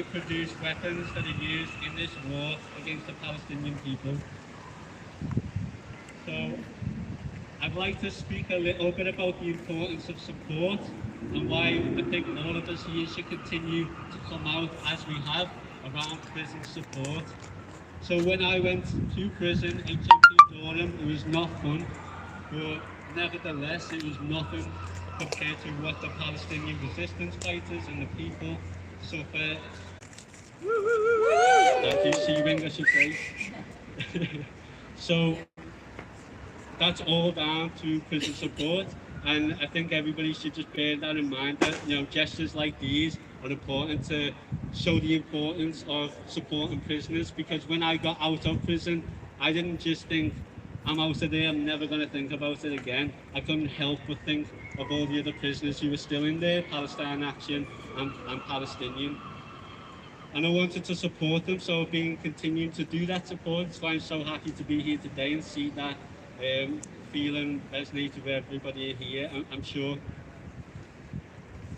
produce weapons that are used in this war against the Palestinian people. So I'd like to speak a little bit about the importance of support and why I think all of us here should continue to come out as we have around prison support. So when I went to prison, HMP Durham, it was not fun, but nevertheless it was nothing compared to what the Palestinian resistance fighters and the people suffer. Thank you, C-Wing, I should say. So that's all down to prison support, and I think everybody should just bear that in mind, that gestures like these are important to show the importance of supporting prisoners, because when I got out of prison, I didn't just think, I'm out of there, I'm never going to think about it again. I couldn't help but think of all the other prisoners who were still in there, Palestine Action and Palestinian. And I wanted to support them, so I've been continuing to do that support. So I'm so happy to be here today and see that feeling resonate with everybody here, I'm sure.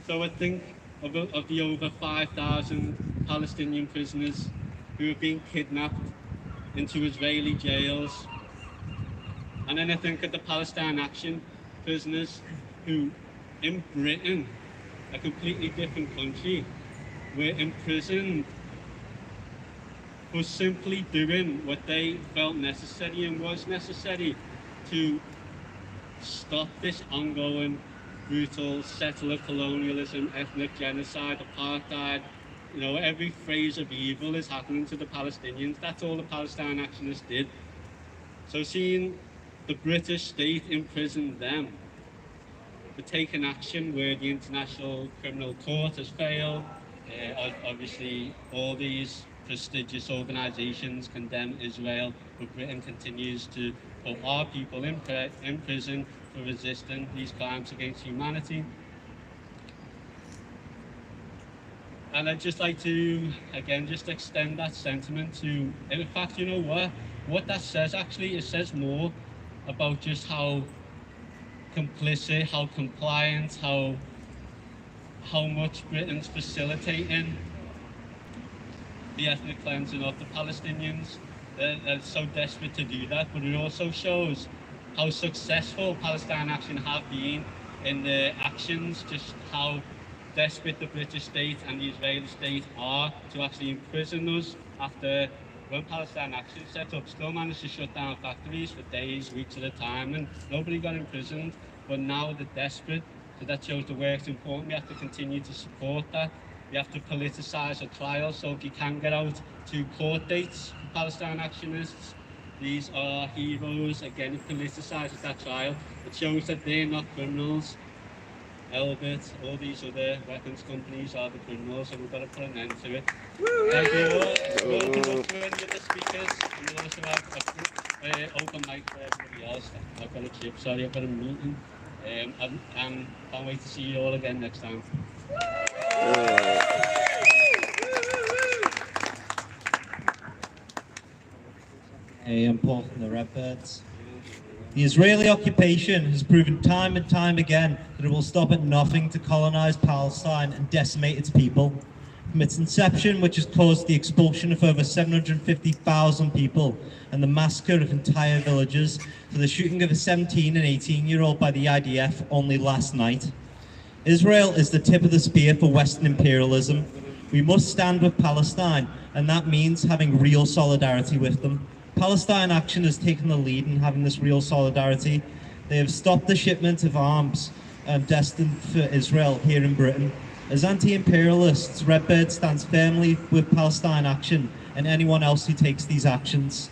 So I think of the over 5,000 Palestinian prisoners who have been kidnapped into Israeli jails. And then I think of the Palestine Action prisoners who, in Britain, a completely different country, were imprisoned for simply doing what they felt necessary and was necessary to stop this ongoing brutal settler colonialism, ethnic genocide, apartheid. Every phase of evil is happening to the Palestinians. That's all the Palestine actionists did. So seeing the British state imprison them for taking action where the International Criminal Court has failed, obviously all these prestigious organisations condemn Israel, but Britain continues to put our people in prison for resisting these crimes against humanity. And I'd just like to, again, just extend that sentiment to, in fact, you know what that says actually, it says more about just how complicit, how compliant, how much Britain's facilitating the ethnic cleansing of the Palestinians. They're so desperate to do that, but it also shows how successful Palestine Action have been in their actions, just how desperate the British state and the Israeli state are to actually imprison us after, when Palestine Action set up, still managed to shut down factories for days, weeks at a time, and nobody got imprisoned, but now they're desperate. So that shows the work's important. We have to continue to support that. We have to politicise a trial, so if you can get out to court dates for Palestine actionists, these are heroes. Again, it politicises that trial. It shows that they're not criminals. Elbit, all these other weapons companies are the criminals, and we've got to put an end to it. Thank you all. We'll open up to any other speakers, and we'll also have an open mic for everybody else. I've got a chip, sorry, I've got a meeting. And can't wait to see you all again next time. Hey, I'm Paul from the Redbirds. The Israeli occupation has proven time and time again that it will stop at nothing to colonize Palestine and decimate its people. From its inception, which has caused the expulsion of over 750,000 people and the massacre of entire villages, to the shooting of a 17 and 18-year-old by the IDF only last night. Israel is the tip of the spear for Western imperialism. We must stand with Palestine, and that means having real solidarity with them. Palestine Action has taken the lead in having this real solidarity. They have stopped the shipment of arms destined for Israel here in Britain. As anti-imperialists, Redbird stands firmly with Palestine Action and anyone else who takes these actions.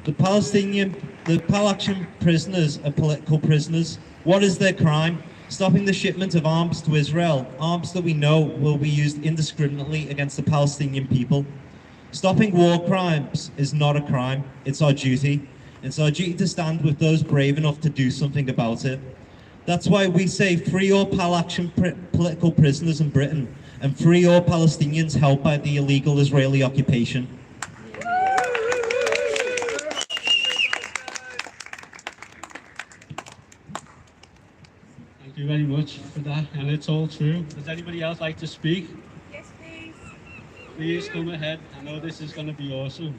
The Pal Action prisoners are political prisoners. What is their crime? Stopping the shipment of arms to Israel, arms that we know will be used indiscriminately against the Palestinian people. Stopping war crimes is not a crime, it's our duty. It's our duty to stand with those brave enough to do something about it. That's why we say free all Pal Action political prisoners in Britain, and free all Palestinians held by the illegal Israeli occupation. Thank you very much for that, and it's all true. Does anybody else like to speak? Yes, please. please come ahead. I know this is going to be awesome.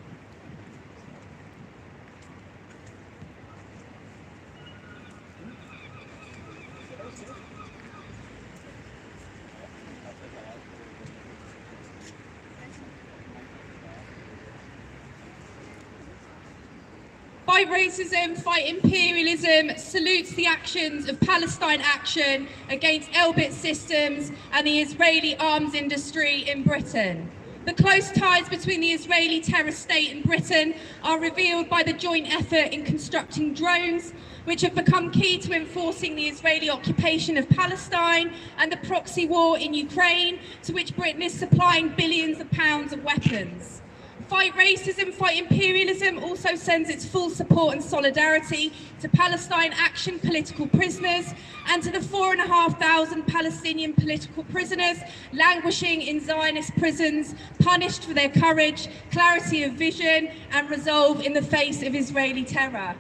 Fight Racism, Fight Imperialism salutes the actions of Palestine Action against Elbit Systems and the Israeli arms industry in Britain. The close ties between the Israeli terror state and Britain are revealed by the joint effort in constructing drones, which have become key to enforcing the Israeli occupation of Palestine and the proxy war in Ukraine, to which Britain is supplying billions of pounds of weapons. Fight Racism, Fight Imperialism also sends its full support and solidarity to Palestine Action political prisoners and to the 4,500 Palestinian political prisoners languishing in Zionist prisons, punished for their courage, clarity of vision and resolve in the face of Israeli terror.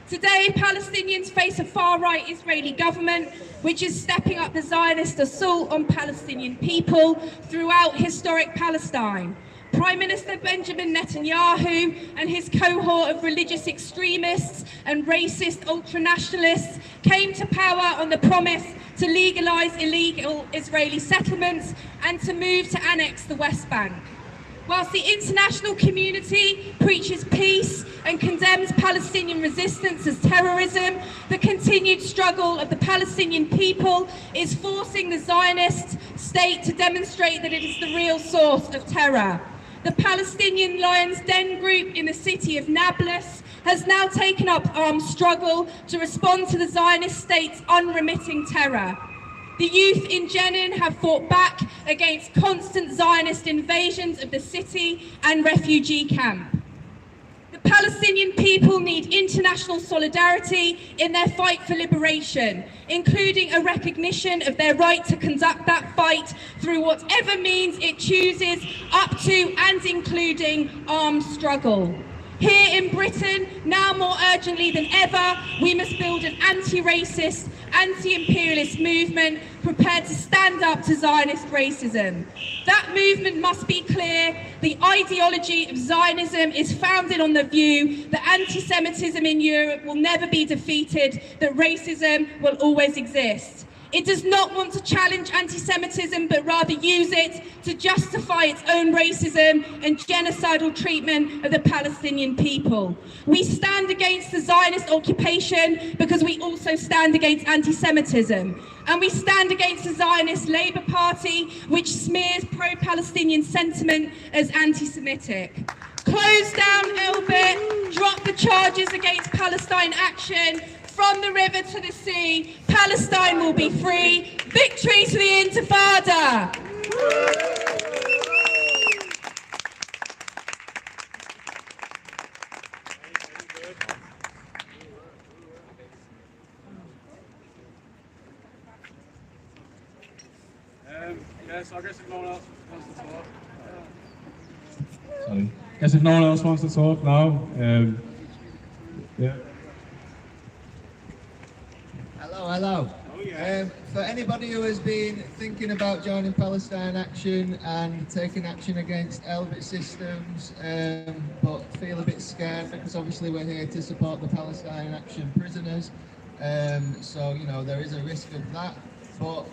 Today, Palestinians face a far-right Israeli government which is stepping up the Zionist assault on Palestinian people throughout historic Palestine. Prime Minister Benjamin Netanyahu and his cohort of religious extremists and racist ultranationalists came to power on the promise to legalise illegal Israeli settlements and to move to annex the West Bank. Whilst the international community preaches peace and condemns Palestinian resistance as terrorism, the continued struggle of the Palestinian people is forcing the Zionist state to demonstrate that it is the real source of terror. The Palestinian Lions Den group in the city of Nablus has now taken up armed struggle to respond to the Zionist state's unremitting terror. The youth in Jenin have fought back against constant Zionist invasions of the city and refugee camp. The Palestinian people need international solidarity in their fight for liberation, including a recognition of their right to conduct that fight through whatever means it chooses, up to and including armed struggle. Here in Britain, now more urgently than ever, we must build an anti-racist, anti-imperialist movement prepared to stand up to Zionist racism. That movement must be clear. The ideology of Zionism is founded on the view that anti-Semitism in Europe will never be defeated, that racism will always exist. It does not want to challenge anti-Semitism, but rather use it to justify its own racism and genocidal treatment of the Palestinian people. We stand against the Zionist occupation because we also stand against anti-Semitism. And we stand against the Zionist Labour Party, which smears pro-Palestinian sentiment as anti-Semitic. Close down Elbit, drop the charges against Palestine Action. From the river to the sea, Palestine will be free. Victory to the Intifada! Yes, I guess if no one else wants to talk. Sorry. Guess if no one else wants to talk now, yeah. Hello. Oh, yeah. For anybody who has been thinking about joining Palestine Action and taking action against Elbit Systems, but feel a bit scared because obviously we're here to support the Palestine Action prisoners, so you know there is a risk of that. But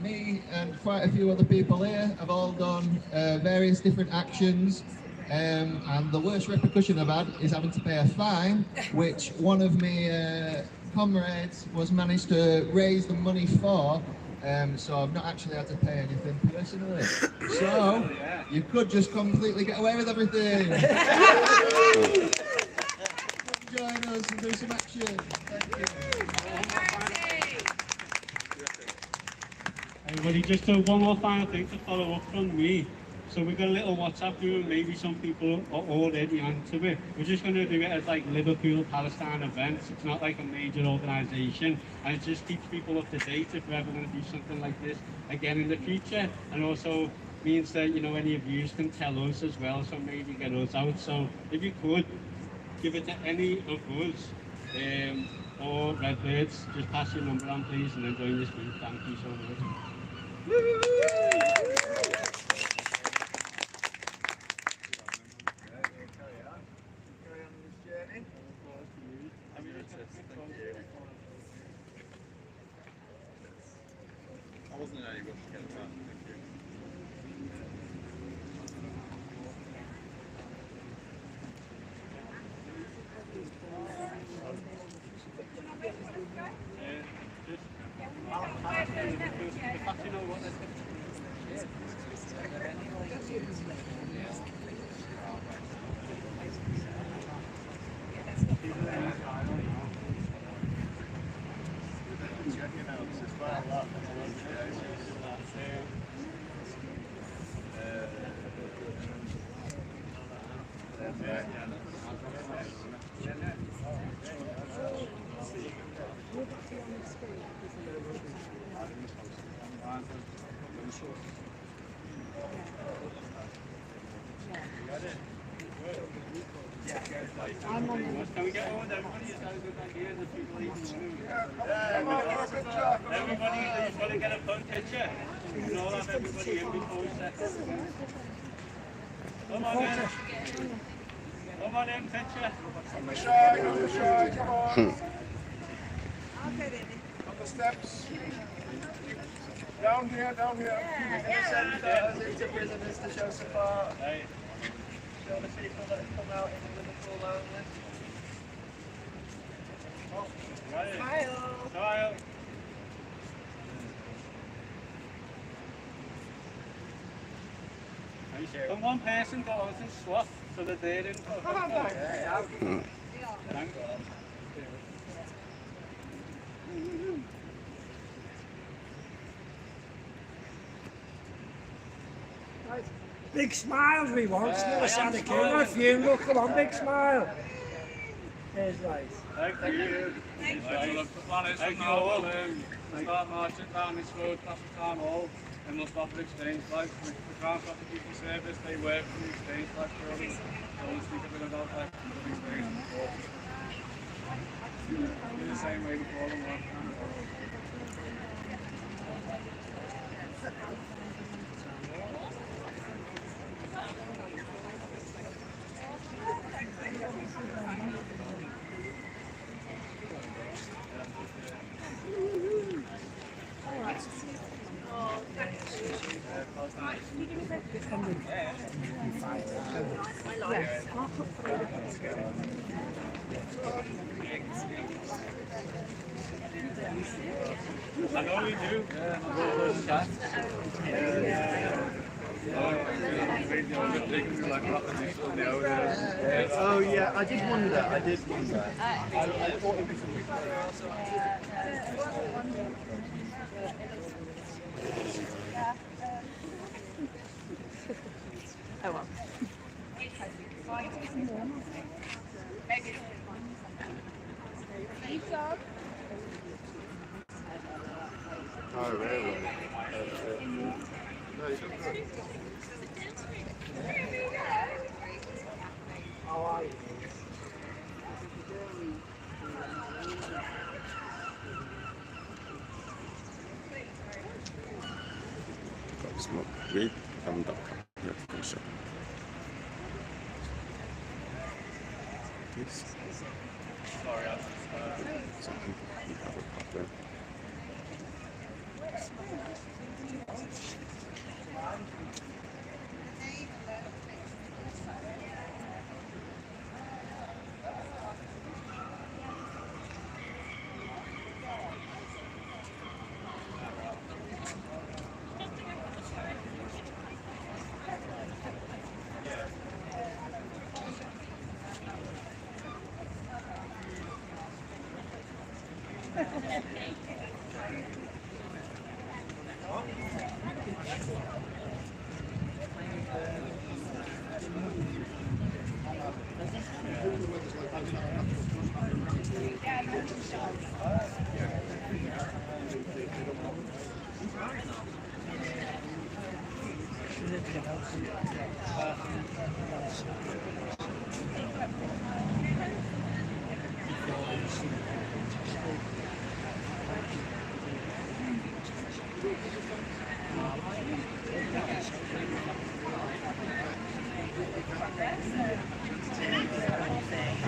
me and quite a few other people here have all done various different actions. And the worst repercussion I've had is having to pay a fine, which one of my comrades was managed to raise the money for, so I've not actually had to pay anything personally. So you could just completely get away with everything. Join us and do some action. Thank you. Everybody, just one more final thing to follow up from me. So we've got a little WhatsApp group, maybe some people are already onto it. We're just going to do it as like Liverpool Palestine events. It's not like a major organisation, and it just keeps people up to date if we're ever going to do something like this again in the future. And also means that, you know, any of you can tell us as well, so maybe get us out. So if you could, give it to any of us or Redbirds, just pass your number on please and then join this group. Thank you so much. Can we get over there? Everybody has had a good idea. The people eating. Everybody, you've got to get a fun picture. You can all have everybody in before we set up. Come on in. Come on in, picture. On the side, come on. On the steps. Down here, down here. Send photos into prisoners to show support. Hey. Show the people that have come out in Liverpool only. Smile. Smile. Can one person go out and swap so that they didn't go? Thank God. Big smiles we want, never Santa King or a funeral, come on, big smile. There's nice. Thank you. Thank you. The plan is from now we'll start marching down this road past the town hall and we'll stop at exchange flags. We can't stop the people service, they work for the exchange flag building. So we'll speak a bit about that for the exchange before. In the same way before them last time. I know we do. Oh yeah, I did wonder. I thought it was oh well. Oh really? How are you? Smoke weed from the concert. Please. Sorry, Something you have a problem.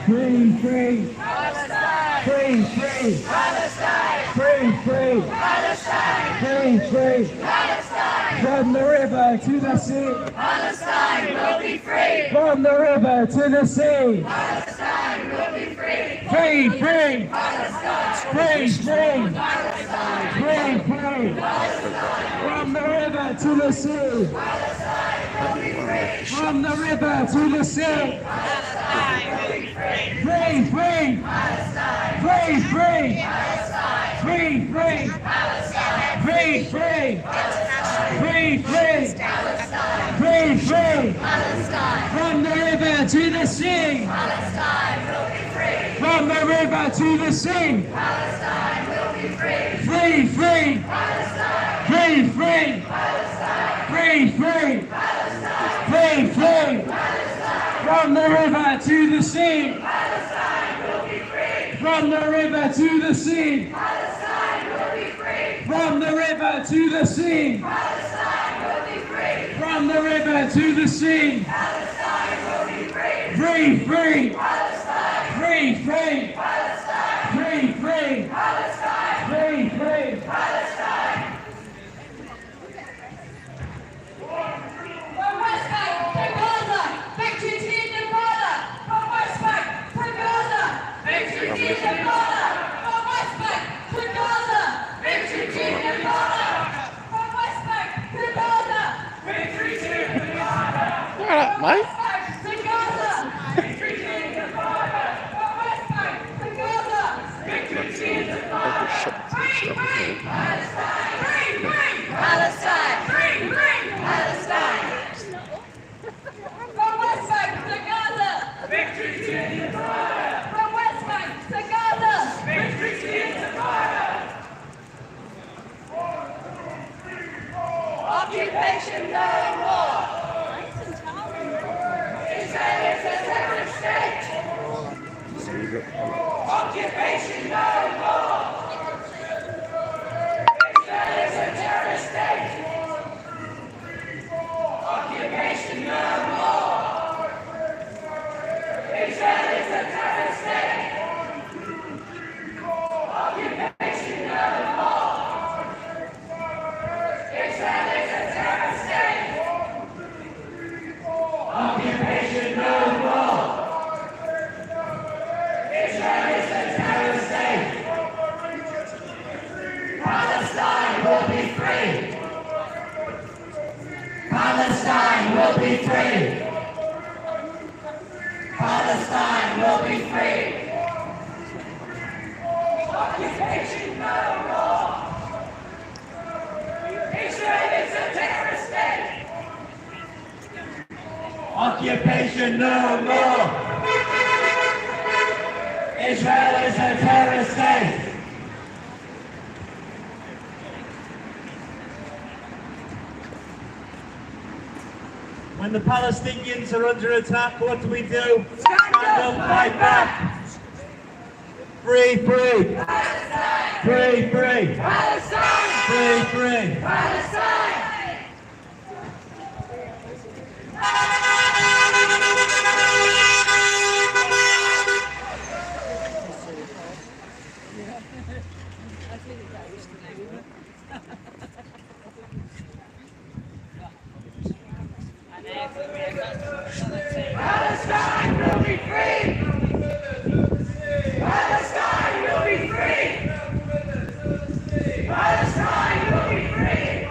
Free, free, Palestine! Free, free, Palestine! Free, free, Palestine! Free, free, Palestine! From the river to the sea, Palestine will be free! from the river to the sea. Palestine will be free! Free, free, Palestine! free, free, Palestine! free, free. From the river to the sea, Palestine will be free! from the river to the sea. Palestine will be free! Free, free, Palestine! free, free, Palestine! free, free, Palestine! free, free, Palestine! free, free, Palestine! free, Free, free. Palestine. From the river to the sea. Palestine will be free. From the river to the sea. Palestine will be free. Free, free. Palestine. Free, free. Palestine. Free, free. Palestine. Free, free. Palestine. From the river to the sea. Palestine will be free. From the river to the sea. Palestine will be free. From the river to the sea. Palestine will be free. From the river to the sea. Palestine will be free. Free, free. Palestine. Free, free. Palestine. Free, free. Palestine. Free, free. Palestine. From West Bank to Gaza, victory to the Father. From West Bank to Gaza, victory to the Father. From West Bank to Gaza, victory to the Father. From West Bank to Gaza, victory to the Father. All right, mate. West Bank to Gaza, victory to the Father. From West Bank to Gaza, victory to the Father. Free, free, Palestine. Free, free, Palestine. free, free. Palestine. From West Bank to Gaza, victory to the Father. From West Bank to Gaza, victory to the Father. Occupation no more. Israel is a terrorist state. Occupation no more. Israel is a terrorist state. Occupation no more. Israel is a terrorist state. Occupation no more. Israel is a terrorist state. Occupation no more. Israel is a terrorist state. Palestine will be free. Palestine will be free. Palestine will be free. Occupation no more. Israel is a terrorist state. Occupation no more. Israel is a terrorist state. When the Palestinians are under attack, what do? Stand up, fight back! Free, free! Palestine. Free, free! Palestine. Free, free! Palestine. Palestine will be free. Palestine will be free. Palestine will be free.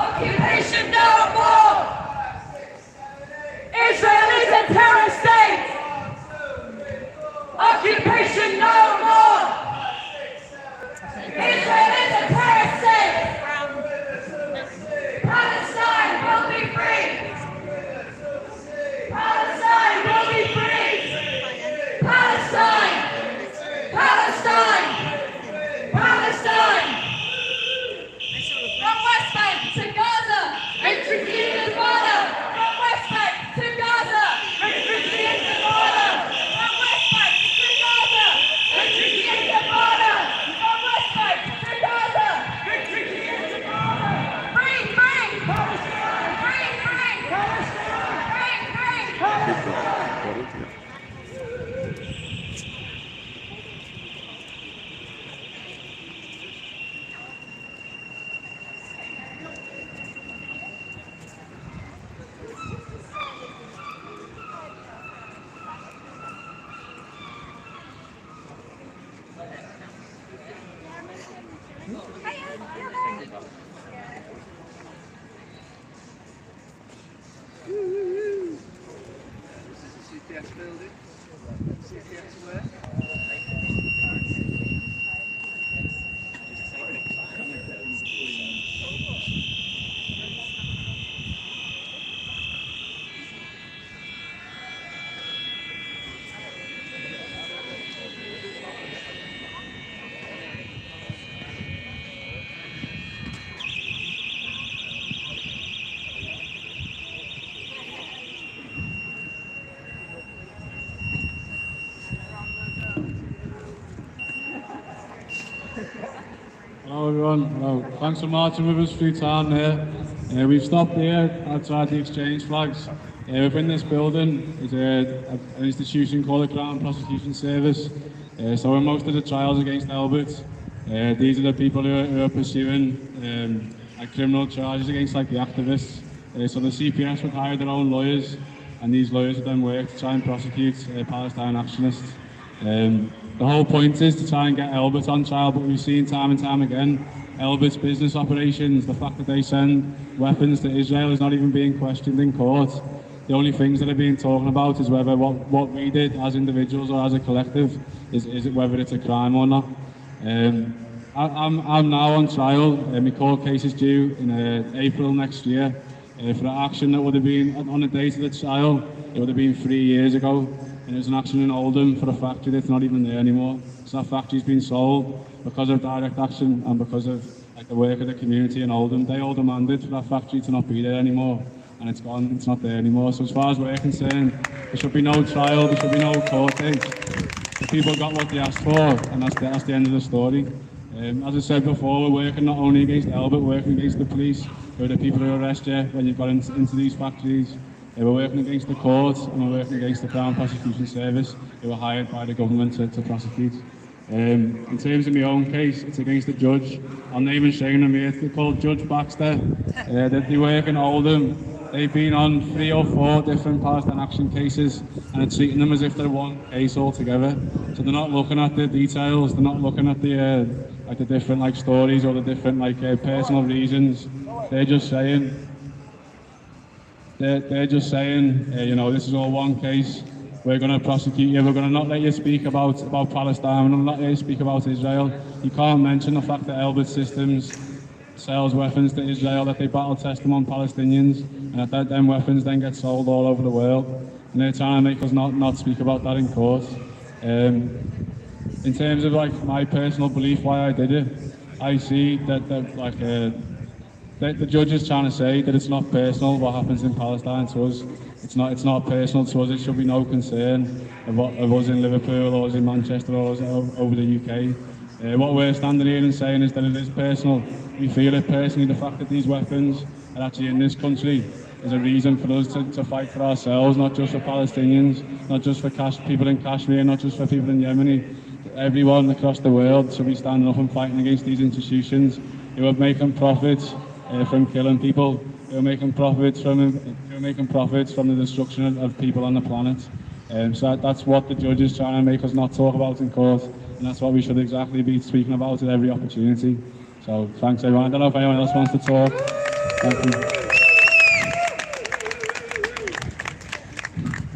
Occupation no more. Israel is a terrorist state. Occupation no more. Israel is a terrorist state. Palestine will be free. Palestine will be free. Palestine. Palestine. Palestine. From West Bank to Gaza, victory to the Father. From West Bank to Gaza, victory to the Father. From West Bank to Gaza, victory to the Father. From West Bank to Gaza, victory to the Father. Free, free, Palestine. Free, free, Palestine. Free, free, Palestine. CPS building. CPS where? everyone. Hello. Thanks for marching with us through town there. We've stopped here outside the exchange flags. Within this building is an institution called the Crown Prosecution Service. So in most of the trials against Albert, these are the people who are pursuing criminal charges against the activists. So the CPS would hire their own lawyers, and these lawyers would then work to try and prosecute Palestine activists. The whole point is to try and get Albert on trial, but we've seen time and time again, Albert's business operations, the fact that they send weapons to Israel is not even being questioned in court. The only things that are being talked about is whether what we did as individuals or as a collective, is it whether it's a crime or not. I'm now on trial. My court case is due in April next year for an action that would have been, on the date of the trial, it would have been 3 years ago. And it was an action in Oldham for a factory that's not even there anymore. So that factory's been sold because of direct action and because of the work of the community in Oldham. They all demanded for that factory to not be there anymore, and it's gone, it's not there anymore. So as far as we're concerned, there should be no trial, there should be no court date. The people got what they asked for, and that's the end of the story. As I said before, we're working not only against Albert, we're working against the police, who are the people who arrest you when you've got into these factories. We're working against the courts, and we're working against the Crown Prosecution Service, who were hired by the government to prosecute. In terms of my own case, it's against the judge. I'll name and shame them here. They're called Judge Baxter. They work in Oldham. They've been on 3 or 4 different Palestine action cases, and they're treating them as if they're one case altogether. So they're not looking at the details. They're not looking at the the different stories or the different personal reasons. They're just saying. They're just saying, you know, this is all one case. We're going to prosecute you. We're going to not let you speak about Palestine. We're going to not let you speak about Israel. You can't mention the fact that Elbit Systems sells weapons to Israel, that they battle test them on Palestinians, and that them weapons then get sold all over the world. And they're trying to make us not speak about that in court. In terms of my personal belief why I did it, I see that the judge is trying to say that it's not personal what happens in Palestine to us. It's not personal to us. It should be no concern of us in Liverpool or us in Manchester or us over the UK. What we're standing here and saying is that it is personal. We feel it personally. The fact that these weapons are actually in this country is a reason for us to fight for ourselves, not just for Palestinians, not just for people in Kashmir, not just for people in Yemen. Everyone across the world should be standing up and fighting against these institutions who are making profits from killing people, who are making profits from the destruction of people on the planet. So that's what the judge is trying to make us not talk about in court, and that's what we should exactly be speaking about at every opportunity. So thanks everyone. I don't know if anyone else wants to talk. Thank you.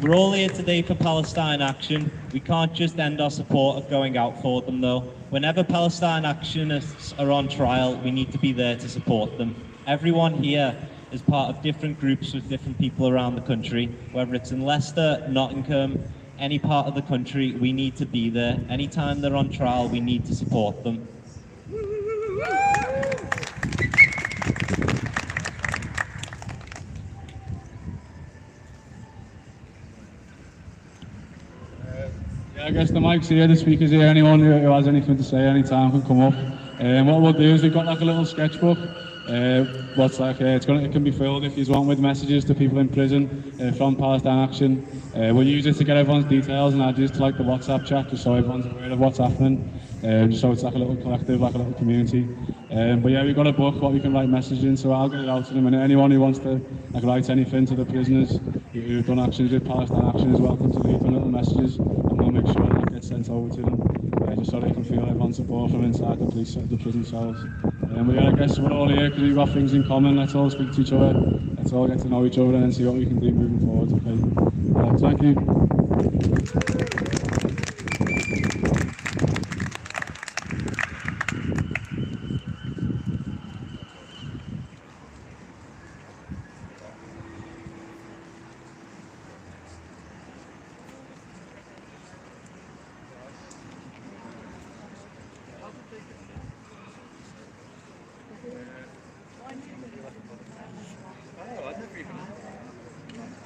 We're all here today for Palestine Action. We can't just end our support of going out for them though. Whenever Palestine actionists are on trial, we need to be there to support them. Everyone here is part of different groups with different people around the country. Whether it's in Leicester, Nottingham, any part of the country, we need to be there. Anytime they're on trial, we need to support them. I guess the mic's here, the speaker's here. Anyone who has anything to say anytime can come up. What we'll do is we've got a little sketchbook. It can be filled if you want with messages to people in prison from Palestine Action. We'll use it to get everyone's details and add it to the WhatsApp chat, just so everyone's aware of what's happening. Just so it's a little collective, a little community. But yeah, we've got a book what we can write messages in, so I'll get it out in a minute. Anyone who wants to write anything to the prisoners who've done actions with Palestine Action is welcome to leave them little messages, and we'll make sure that gets sent over to them, just so they can feel everyone's support from inside the prison cells. But yeah, I guess we're all here because we've got things in common. Let's all speak to each other, let's all get to know each other and then see what we can do moving forward. Okay. Thank you.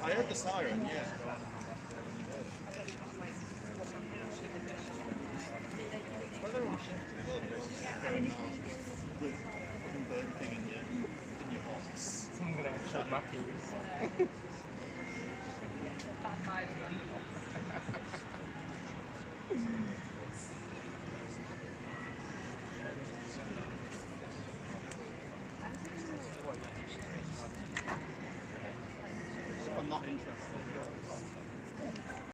I heard the siren, yeah. Burger King in your box. I'm gonna shut my keys.